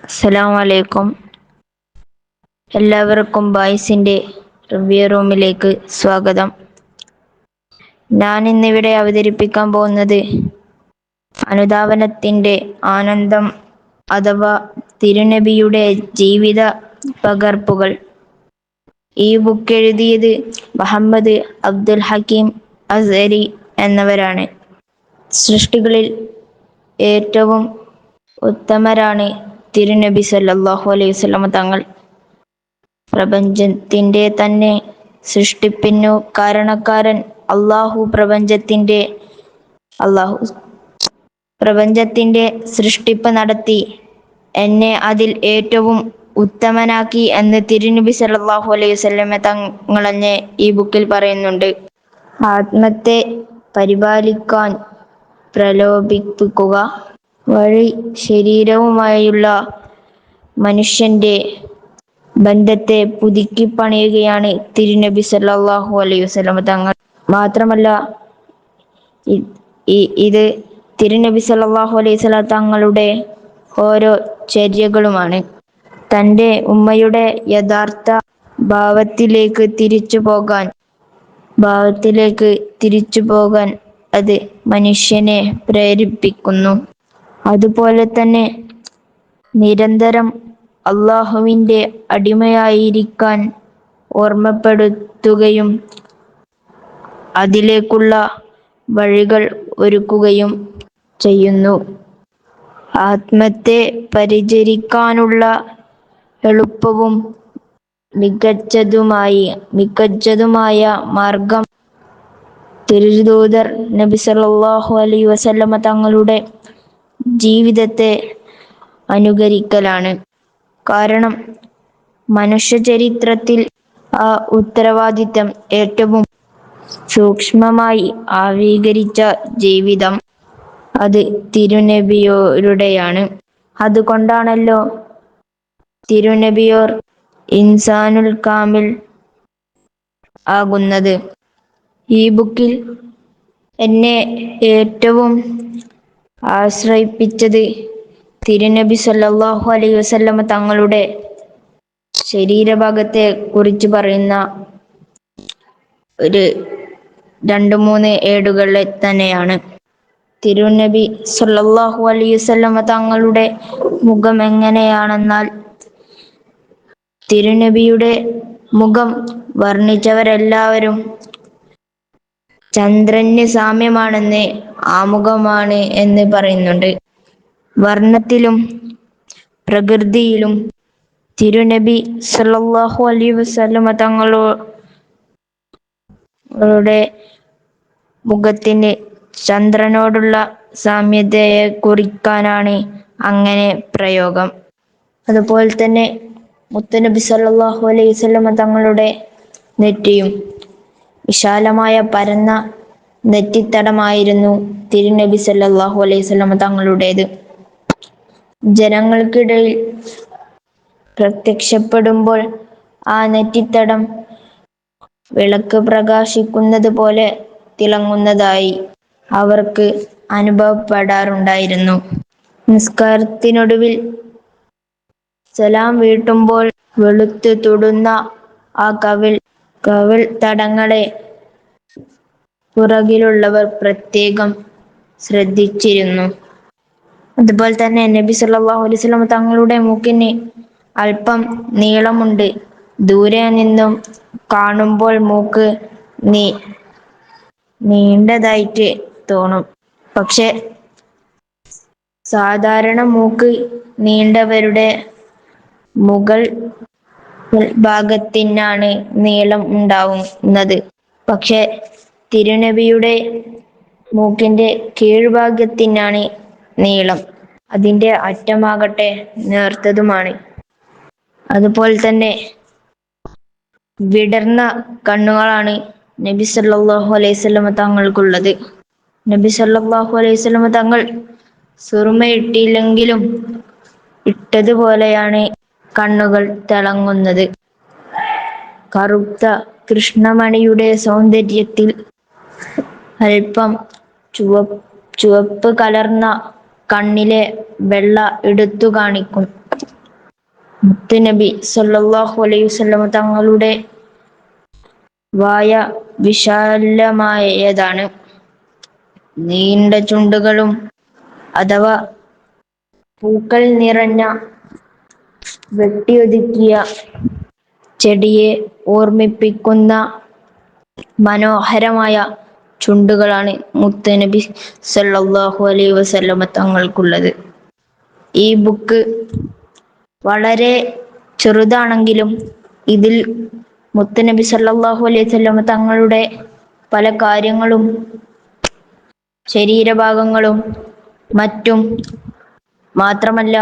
അസ്സലാമു അലൈക്കും. എല്ലാവർക്കും ബോയ്സിന്റെ റിവ്യൂ റൂമിലേക്ക് സ്വാഗതം. ഞാൻ ഇന്നിവിടെ അവതരിപ്പിക്കാൻ പോകുന്നത് അനുധാവനത്തിന്റെ ആനന്ദം അഥവാ തിരുനബിയുടെ ജീവിത പകർപ്പുകൾ. ഈ ബുക്ക് എഴുതിയത് മുഹമ്മദ് അബ്ദുൽ ഹക്കീം അസ്അരി എന്നവരാണ്. സൃഷ്ടികളിൽ ഏറ്റവും ഉത്തമരാണ് തിരുനബി സല്ലല്ലാഹു അലൈഹി വസല്ലമ തങ്ങൾ. പ്രപഞ്ചത്തിന്റെ തന്നെ സൃഷ്ടിപ്പിനു കാരണക്കാരൻ പ്രപഞ്ചത്തിന്റെ സൃഷ്ടിപ്പ് നടത്തി എന്നെ അതിൽ ഏറ്റവും ഉത്തമനാക്കി എന്ന് തിരുനബി സല്ലല്ലാഹു അലൈഹി വസല്ലമ തങ്ങളെന്നെ ഈ ബുക്കിൽ പറയുന്നുണ്ട്. ആത്മത്തെ പരിപാലിക്കാൻ പ്രലോഭിപ്പിക്കുക വഴി ശരീരവുമായുള്ള മനുഷ്യന്റെ ബന്ധത്തെ പുതുക്കിപ്പണിയുകയാണ് തിരുനബി സല്ലല്ലാഹു അലൈഹി വസല്ലമ തങ്ങൾ. മാത്രമല്ല ഇത് തിരുനബി സല്ലല്ലാഹു അലൈഹി വസല്ലമ തങ്ങളുടെ ഓരോ ചര്യകളുമാണ്. തന്റെ ഉമ്മയുടെ യഥാർത്ഥ ഭാവത്തിലേക്ക് തിരിച്ചു പോകാൻ അത് മനുഷ്യനെ പ്രേരിപ്പിക്കുന്നു. അതുപോലെ തന്നെ നിരന്തരം അല്ലാഹുവിന്റെ അടിമയായിരിക്കാൻ ഓർമ്മപ്പെടുത്തുകയും അതിലേക്കുള്ള വഴികൾ ഒരുക്കുകയും ചെയ്യുന്നു. ആത്മത്തെ പരിചരിക്കാനുള്ള എളുപ്പവും മികച്ചതുമായ മാർഗം തിരുദൂതർ നബി സല്ലല്ലാഹു അലൈഹി വസല്ലമ തങ്ങളുടെ ജീവിതത്തെ അനുകരിക്കലാണ്. കാരണം മനുഷ്യചരിത്രത്തിൽ ആ ഉത്തരവാദിത്തം ഏറ്റവും സൂക്ഷ്മമായി ആവിഷ്കരിച്ച ജീവിതം അത് തിരുനബിയോരുടെയാണ്. അതുകൊണ്ടാണല്ലോ തിരുനബിയോർ ഇൻസാനുൽ കാമിൽ ആകുന്നത്. ഈ ബുക്കിൽ എന്നെ ഏറ്റവും ആശ്രയിപ്പിച്ചത് തിരുനബി സല്ലല്ലാഹു അലൈഹി വസല്ലമ തങ്ങളുടെ ശരീരഭാഗത്തെ കുറിച്ച് പറയുന്ന ഒരു 2-3 ഏടുകളിൽ തന്നെയാണ്. തിരുനബി സല്ലല്ലാഹു അലൈഹി വസല്ലമ തങ്ങളുടെ മുഖം എങ്ങനെയാണെന്നാൽ, തിരുനബിയുടെ മുഖം വർണ്ണിച്ചവരെല്ലാവരും ചന്ദ്രന് സാമ്യമാണെന്ന്, ആമുഖമാണ് എന്ന് പറയുന്നുണ്ട്. വർണ്ണത്തിലും പ്രകൃതിയിലും തിരുനബി സല്ലല്ലാഹു അലൈഹി വസല്ലമ തങ്ങളുടെ മുഖത്തിന് ചന്ദ്രനോടുള്ള സാമ്യതയെ കുറിക്കാനാണ് അങ്ങനെ പ്രയോഗം. അതുപോലെ തന്നെ മുത്തുനബി സല്ലല്ലാഹു അലൈഹി വസല്ലമ തങ്ങളുടെ നെറ്റിയും വിശാലമായ പരന്ന നെറ്റിത്തടമായിരുന്നു തിരുനബി സല്ലല്ലാഹു അലൈഹി വസല്ലമ തങ്ങളുടേത്. ജനങ്ങൾക്കിടയിൽ പ്രത്യക്ഷപ്പെടുമ്പോൾ ആ നെറ്റിത്തടം വിളക്ക് പ്രകാശിക്കുന്നത് പോലെ തിളങ്ങുന്നതായി അവർക്ക് അനുഭവപ്പെടാറുണ്ടായിരുന്നു. നിസ്കാരത്തിനൊടുവിൽ സലാം വീട്ടുമ്പോൾ വെളുത്തു തൊടുന്ന ആ കവിൾ തടങ്ങളെ പുറകിലുള്ളവർ പ്രത്യേകം ശ്രദ്ധിച്ചിരുന്നു. അതുപോലെ തന്നെ നബി സല്ലല്ലാഹു അലൈഹി വസല്ലം തങ്ങളുടെ മൂക്കിന് അല്പം നീളമുണ്ട്. ദൂരെ നിന്നും കാണുമ്പോൾ മൂക്ക് നീണ്ടതായിട്ട് തോന്നും. പക്ഷെ സാധാരണ മൂക്ക് നീണ്ടവരുടെ മുകൾ ഭാഗത്തിനാണ് നീളം ഉണ്ടാവുന്നത്. പക്ഷെ തിരുനബിയുടെ മൂക്കിന്റെ കീഴ്ഭാഗത്തിനാണ് നീളം. അതിന്റെ അറ്റമാകട്ടെ നേർത്തതുമാണ്. അതുപോലെ തന്നെ വിടർന്ന കണ്ണുകളാണ് നബി സല്ലല്ലാഹു അലൈഹി വസല്ലമ തങ്ങൾക്കുള്ളത്. നബി സല്ലല്ലാഹു അലൈഹി വസല്ലമ തങ്ങൾ സുറുമയിട്ടില്ലെങ്കിലും ഇട്ടതുപോലെയാണ് കണ്ണുകൾ തിളങ്ങുന്നത്. കറുത്ത കൃഷ്ണമണിയുടെ സൗന്ദര്യത്തിൽ അല്പം ചുവപ്പ് കലർന്ന കണ്ണിലെ വെള്ള എടുത്തു കാണിക്കും. മുത്തുനബി സല്ലല്ലാഹു അലൈഹി വസല്ലം തങ്ങളുടെ വായ വിശാലമായതാണ്. നീണ്ട ചുണ്ടുകളും അഥവാ പൂക്കൾ നിറഞ്ഞ വെട്ടിയൊതുക്കിയ ചെടിയെ ഓർമ്മിപ്പിക്കുന്ന മനോഹരമായ ചുണ്ടുകളാണ് മുത്തുനബി സല്ലല്ലാഹു അലൈഹി വസല്ലമ തങ്ങൾക്കുള്ളത്. ഈ ബുക്ക് വളരെ ചെറുതാണെങ്കിലും ഇതിൽ മുത്തുനബി സല്ലല്ലാഹു അലൈഹി വസല്ലമ തങ്ങളുടെ പല കാര്യങ്ങളും ശരീരഭാഗങ്ങളും മറ്റും മാത്രമല്ല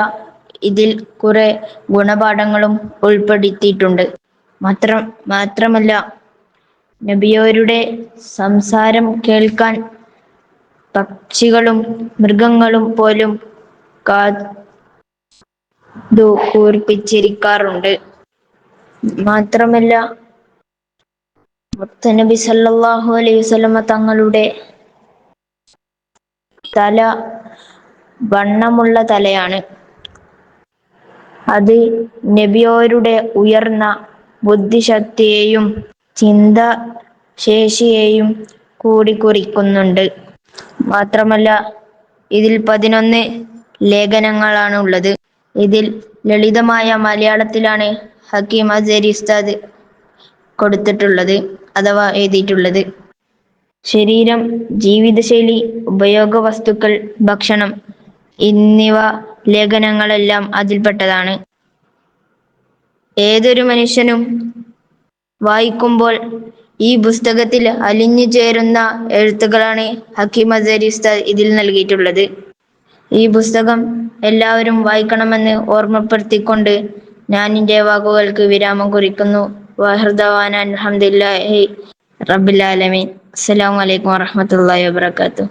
ഇതിൽ കുറെ ഗുണപാഠങ്ങളും ഉൾപ്പെടുത്തിയിട്ടുണ്ട്. മാത്രമല്ല നബിയോരുടെ സംസാരം കേൾക്കാൻ പക്ഷികളും മൃഗങ്ങളും പോലും കാതു കൂർപ്പിച്ചിരിക്കാറുണ്ട്. മാത്രമല്ല മുത്തുനബി സല്ലല്ലാഹു അലൈഹി വസല്ലമ തങ്ങളുടെ തല വണ്ണമുള്ള തലയാണ്. അത് നബിയോരുടെ ഉയർന്ന ബുദ്ധിശക്തിയെയും ചിന്താശേഷിയെയും കൂടി കുറിക്കുന്നുണ്ട്. മാത്രമല്ല ഇതിൽ 11 ലേഖനങ്ങളാണ് ഉള്ളത്. ഇതിൽ ലളിതമായ മലയാളത്തിലാണ് ഹക്കീം അസ്ഹരി ഉസ്താദ് കൊടുത്തിട്ടുള്ളത് അഥവാ എഴുതിയിട്ടുള്ളത്. ശരീരം, ജീവിതശൈലി, ഉപയോഗവസ്തുക്കൾ, ഭക്ഷണം എന്നിവ ലേഖനങ്ങളെല്ലാം അതിൽപ്പെട്ടതാണ്. ഏതൊരു മനുഷ്യനും വായിക്കുമ്പോൾ ഈ പുസ്തകത്തിൽ അലിഞ്ഞു ചേരുന്ന എഴുത്തുകളാണ് ഹക്കീം അസ്ഹരി ഉസ്താദ് ഇതിൽ നൽകിയിട്ടുള്ളത്. ഈ പുസ്തകം എല്ലാവരും വായിക്കണമെന്ന് ഓർമ്മപ്പെടുത്തിക്കൊണ്ട് ഞാൻ എൻ്റെ വാക്കുകൾക്ക് വിരാമം കുറിക്കുന്നു. വാഹിർ ദഅ്വാനാ അൽഹംദുലില്ലാഹി റബ്ബിൽ ആലമീൻ. അസ്സലാമു അലൈക്കും വറഹ്മത്തുള്ളാഹി വബറകാതുഹു.